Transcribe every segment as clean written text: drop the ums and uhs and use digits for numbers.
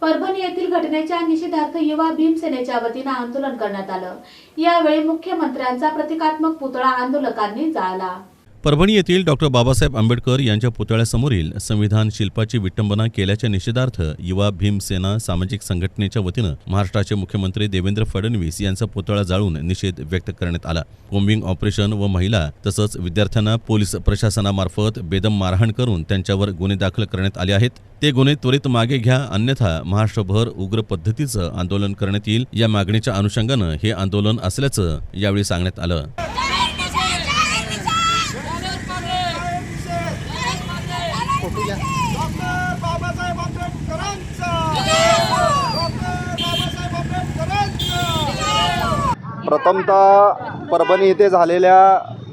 परभणी येथील घटनेच्या निषेधार्थ युवा भीमसेनेच्या वतीने आंदोलन करण्यात आलं। यावेळी मुख्यमंत्र्यांचा प्रतिकात्मक पुतळा आंदोलकांनी जाळला। परभणी येथील डॉ. बाबासाहेब आंबेडकर यांच्या पुतळ्यासमोरील संविधान शिल्पाची विटंबना केल्याच्या निषेधार्थ युवा भीमसेना सामाजिक संघटनेच्या वतीनं महाराष्ट्राचे मुख्यमंत्री देवेंद्र फडणवीस यांचा पुतळा जाळून निषेध व्यक्त करण्यात आला। कोम्बिंग ऑपरेशन व महिला तसंच विद्यार्थ्यांना पोलीस प्रशासनामार्फत बेदम मारहाण करून त्यांच्यावर गुन्हे दाखल करण्यात आले आहेत। ते गुन्हे त्वरित मागे घ्या, अन्यथा महाराष्ट्रभर उग्र पद्धतीचं आंदोलन करण्यात येईल। या मागणीच्या अनुषंगानं हे आंदोलन असल्याचं यावेळी सांगण्यात आलं। प्रथमतः परभणी येथे झालेल्या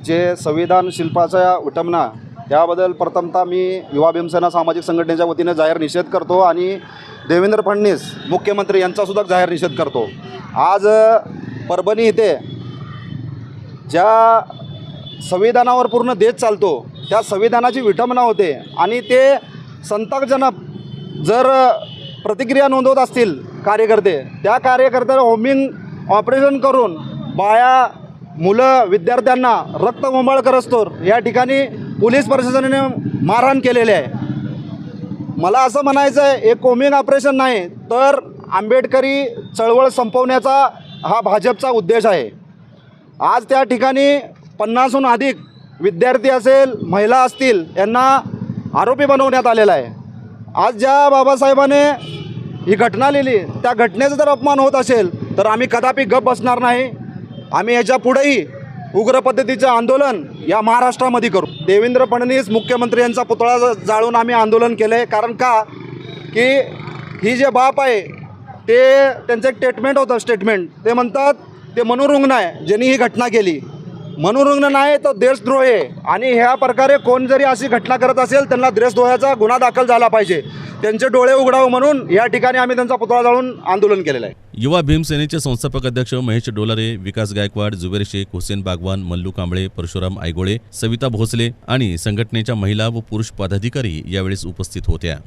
जे संविधान शिल्पाच्या विटंबना याबद्दल प्रथमतः मी युवा भीमसेना सामाजिक संघटनेच्या वतीने जाहीर निषेध करतो आणि देवेंद्र फडणवीस मुख्यमंत्री यांचासुद्धा जाहीर निषेध करतो। आज परभणी येथे ज्या संविधानावर पूर्ण देश चालतो त्या संविधानाची विटंबना होते आणि ते संतापजनक जर प्रतिक्रिया नोंदवत असतील कार्यकर्ते, त्या कार्यकर्त्याला होमिंग ऑपरेशन करून बाया, मुलं, विद्यार्थ्यांना रक्तबंबाळ करस्तोर या ठिकाणी पोलीस प्रशासनाने मारहाण केलेले आहे। मला असं म्हणायचं आहे, हे कोमिंग ऑपरेशन नाही तर आंबेडकरी चळवळ संपवण्याचा हा भाजपचा उद्देश आहे। आज त्या ठिकाणी 50हून अधिक विद्यार्थी असेल, महिला असतील, यांना आरोपी बनवण्यात आलेला आहे। आज ज्या बाबासाहेबांनी ही घटना लिहिली त्या घटनेचा जर अपमान होत असेल तर आम्ही कदापि गप बसणार नाही। आम्ही याच्या पुढेही उग्र पद्धतीचं आंदोलन या महाराष्ट्रामध्ये करू। देवेंद्र फडणवीस मुख्यमंत्री यांचा पुतळा जाळून आम्ही आंदोलन केलं आहे। कारण का की ही जे बाप आहे ते त्यांचं एक स्टेटमेंट होतं, ते म्हणतात ते मनोरुग्ण आहे ज्यांनी ही घटना केली। मनोरुग्ण नाही तो देशद्रोह आहे आणि ह्या प्रकारे कोण जरी अशी घटना करत असेल त्यांना देशद्रोहाचा गुन्हा दाखल झाला पाहिजे। त्यांचे डोळे उघडावं म्हणून या ठिकाणी आम्ही त्यांचा पुतळा जाळून आंदोलन केलेलं आहे। युवा भीमसेनेचे संस्थापक अध्यक्ष महेश डोलारे, विकास गायकवाड, जुबेर शेख, हुसेन बागवान, मल्लू कांबळे, परशुराम आयगोळे, सविता भोसले आणि संघटनेच्या महिला व पुरुष पदाधिकारी यावेळी उपस्थित होत्या।